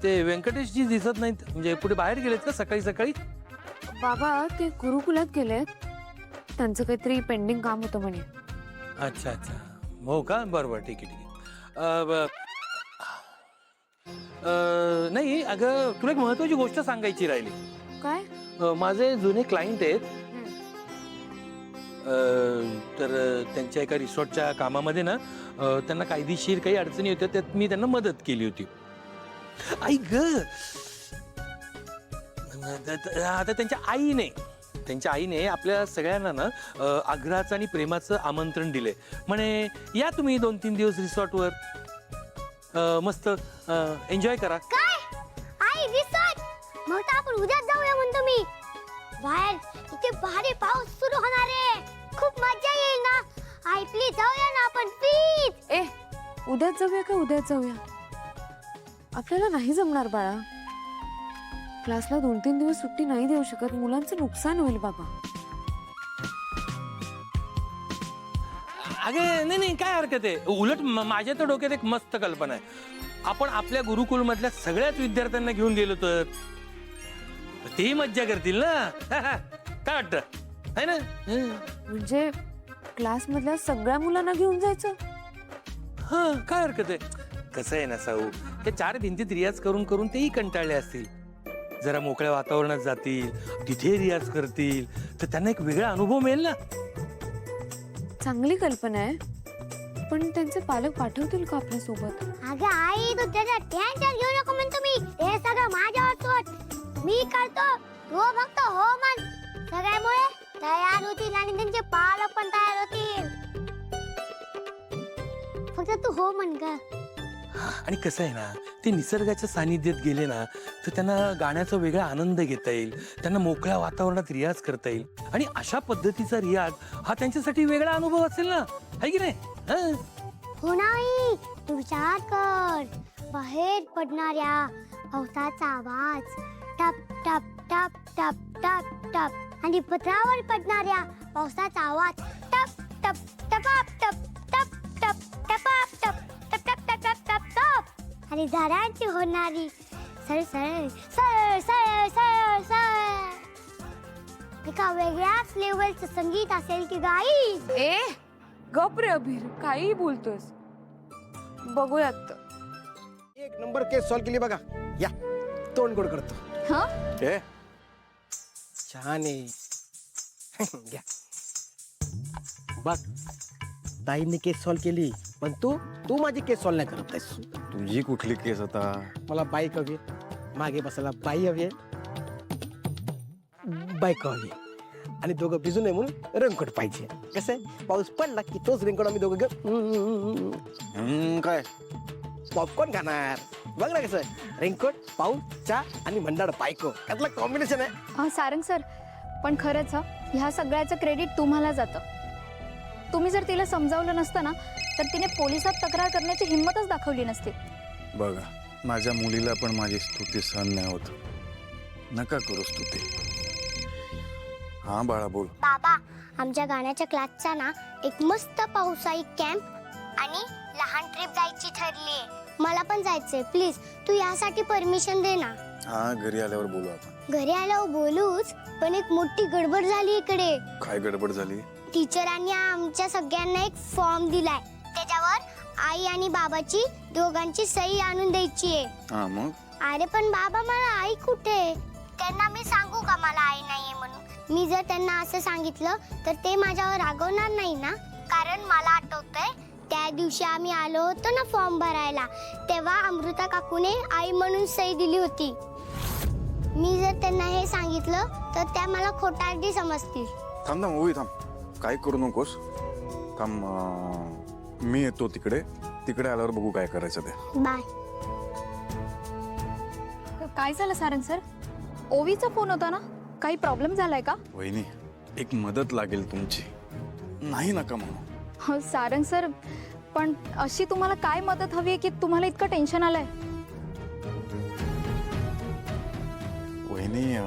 ते व्यंकटेशजी दिसत नाहीत, म्हणजे कुठे बाहेर गेलेत का सकाळी सकाळी? बाबा ते गुरुकुलात गेलेत, त्यांचं काहीतरी पेंडिंग काम होतं म्हणे. अच्छा अच्छा, हो का, बरोबर, ठीक आहे ठीक आहे. नाही अगं, तुला एक महत्वाची गोष्ट सांगायची राहिली. काय? माझे जुने क्लायंट आहेत, तर त्यांच्या एका रिसॉर्टच्या कामामध्ये ना त्यांना कायदेशीर काही अडचणी होत्या, त्यात मी त्यांना मदत केली होती. आई ग, आता त्यांच्या आईने आपल्या सगळ्यांना ना आग्रहाचं आणि प्रेमाचं आमंत्रण दिले. म्हणे या तुम्ही 2-3 दिवस रिसॉर्टवर, मस्त एन्जॉय करा. काय आई रिसॉर्ट? मग तर आपण उद्याच जाऊया म्हणतो मी. बाहेर इथे भारी पाऊस सुरू होणार आहे, खूप मजा येईल ना. आई प्लीज जाऊया ना आपण प्लीज. ए, उद्याच जाऊया का उद्याच जाऊया? आपल्याला नाही जमणार बाळा. क्लासला 2-3 दिवस सुट्टी नाही देऊ शकत, मुलांचं नुकसान होईल बाबा. अगे नाही नाही, काय हरकत आहे. उलट माझ्या तर डोक्यात एक मस्त कल्पना आहे. आपण आपल्या गुरुकुल मधल्या सगळ्याच विद्यार्थ्यांना घेऊन गेलो तर तेही मज्जा करतील ना. काय वाटतं, है ना? म्हणजे क्लास मधल्या सगळ्या मुलांना घेऊन जायचं? हा, काय हरकत आहे. कसं आहे ना साऊ, ते 4 भिंतीत रियाज करून करून तेही कंटाळले असतील. जरा मोकळ्या वातावरणात जातील, तिथे रियाज करतील, तर त्यांना एक वेगळा अनुभव मिळेल ना. चांगली कल्पना आहे, पण त्यांचे पालक पाठवतील का आपल्या सोबत? अगं आई तू त्याचा टेन्शन घेऊ नको म्हणतो मी. हे सगळं माझ्यावर सोड, मी करतो. तू फक्त हो म्हण. सगळ्यामुळे तयार होतील आणि त्यांचे पालक पण तयार होतील. फक्त तू हो म्हण ग. आणि कसं आहे ना, ते निसर्गाच्या सानिध्यात गेले ना तर त्यांना गाण्याचा वेगळा आनंद घेता येईल, त्यांना मोकळ्या वातावरणात रियाज करता येईल, आणि अशा पद्धतीचा रियाज हा त्यांच्यासाठी वेगळा अनुभव असेल ना, है की नाही? हो नाही, तू विचार कर. बाहेर पडणाऱ्या पावसाचा आवाज, टप टप टप टप टप टप, आणि पत्रावर पडणाऱ्या पावसाचा आवाज, टप टप टपाप टप टप टप टपाप टप टप टप टप टप टप टप, आणि झाडांची होणारी सळसळ सळ सळ सळ सळ. एका वेगळ्याच लेवलचं संगीत असेल की गाई. ए गप रे अभिर, काही बोलतोस. बघूयात. एक नंबर केस सॉल्व केली बघा. या तोंड गोड करतो. हा, ए छान आहे. घ्या बघ, ताईंनी केस सॉल्व केली, पण तू माझी केस सॉल्व नाही करत आहेस. तुझी कुठली केस आता? मला बाईक हवी, मागे बसायला बाई हवी, बाईक हवी, आणि दोघं भिजू नये म्हणून रेनकोट पाहिजे. कसं आहे, पाऊस पडला की तोच रेनकोट आम्ही दोघं काय पॉपकॉर्न खाणार. बघ ना कसं, रेनकोट, पाऊस, चहा आणि मंडाळ बायको, त्यातलं कॉम्बिनेशन आहे. सारंग सर, पण खरंच ह्या सगळ्याचं क्रेडिट तुम्हाला जातं. तुम्ही जर तिला समजावलं नसतं ना, तर तिने पोलिसात तक्रार करण्याची हिंमतच दाखवली नसती. बघा, माझ्या मुलीला पण माझी स्तुती सहन नाही होत. नका करू स्तुती. हा बाळा बोल. बाबा, आमच्या गाण्याच्या क्लासचा ना एक मस्त पावसाळी कॅम्प आणि लहान ट्रिप जायची ठरली. मला पण जायचंय, प्लीज तू यासाठी परमिशन दे ना. हा, घरी आल्यावर बोलू आपण. घरी आल्यावर बोलूच, पण एक मोठी गडबड झाली इकडे. काय गडबड झाली? टीचरांनी आमच्या सगळ्यांना एक फॉर्म दिलाय, त्याच्यावर आई आणि बाबाची दोघांची सही आणून द्यायची आहे. हा मग? अरे पण बाबा, मला आई कुठे? त्यांना मी सांगू का मला आई नाहीये म्हणून? मी जर त्यांना असं सांगितलं तर ते माझ्यावर रागवणार नाही ना? कारण मला आठवतंय त्या दिवशी आम्ही आलो होतो ना फॉर्म भरायला, तेव्हा अमृता काकूने आई म्हणून सही दिली होती. मी जर त्यांना हे सांगितलं तर त्या मला खोटारडी समजतील. थांब थांब उभी थांब, काय करू नकोस. थांब, मी येतो तिकडे आल्यावर बघू काय करायचं ते. बाय. काय झालं सारंग सर? ओवीचा फोन होता ना, काही प्रॉब्लेम झालाय का? वहिनी, एक मदत लागेल तुमची. नाही नका म्हणू. सारंग सर, पण अशी तुम्हाला काय मदत हवी आहे की तुम्हाला इतकं टेन्शन आलंय? वहिनी,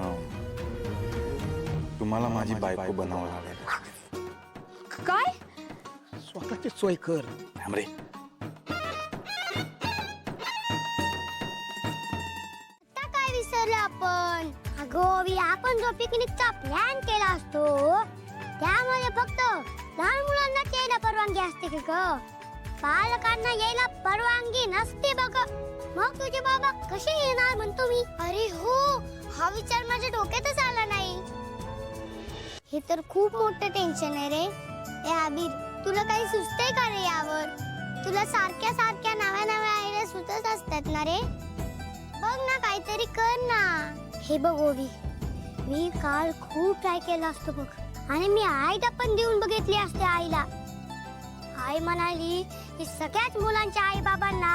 तुम्हाला माझी बायको बनावं लागेल. काय? स्वतःची सोय कर. थांब रे. आपण अगं आपण जो पिकनिकचा प्लॅन केला असतो त्यामध्ये फक्त लहान मुलांना यायला परवानगी असते की ग पालकांना यायला परवानगी नसते बघ मग तुझे बाबा कसे येणार म्हणतो मी अरे हो हा विचार माझ्या डोक्यातच आला नाही हे तर खूप मोठं टेन्शन आहे रे ए आबिर तुला काही सुचतंय का रे यावर तुला सारख्या सारख्या नव्या नव्या आयडिया सुचत असतात ना रे बघ ना काहीतरी कर ना हे बघ ओवी मी काल खूप ट्राय केला असतो बघ आणि मी आईला पण देऊन बघितली असते आईला आई म्हणाली की सगळ्याच मुलांच्या आई बाबांना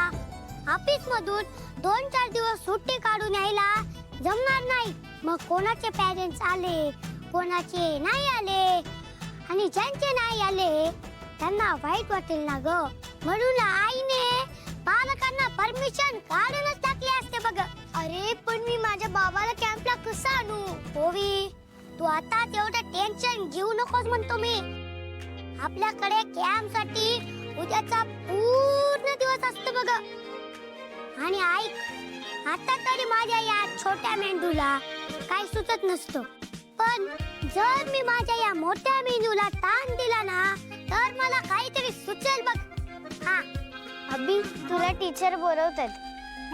ऑफिस मधून 2-4 दिवस सुट्टी काढून यायला जमणार नाही मग कोणाचे पॅरेंट्स आले कोणाचे नाही आले आणि ज्यांचे नाही आले त्यांना वाईट वाटेल ना ग म्हणून आईने पालकांना परमिशन काढूनच टाकली असते बघ अरे पण मी माझ्या बाबाला कॅम्पला कसं आणू ओवी तू आता तेवढं टेन्शन घेऊ नकोस म्हणतो मी आपल्याकडे कॅम्प साठी उद्याचा पूर्ण दिवस असतो बघ आणि ऐक आता तरी माझ्या या छोट्या मेंदूला काही सुचत नसतं पण जर मी माझ्या या मोठ्या मेंदूला ताण दिला ना तर मला काहीतरी सुचेल बघ हा अभि तुला टीचर बोलवतात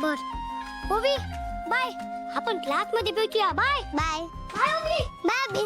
बर ओवी बाय आपण क्लास मध्ये भेटूया बाय बाय बाय ओवी बाय अभि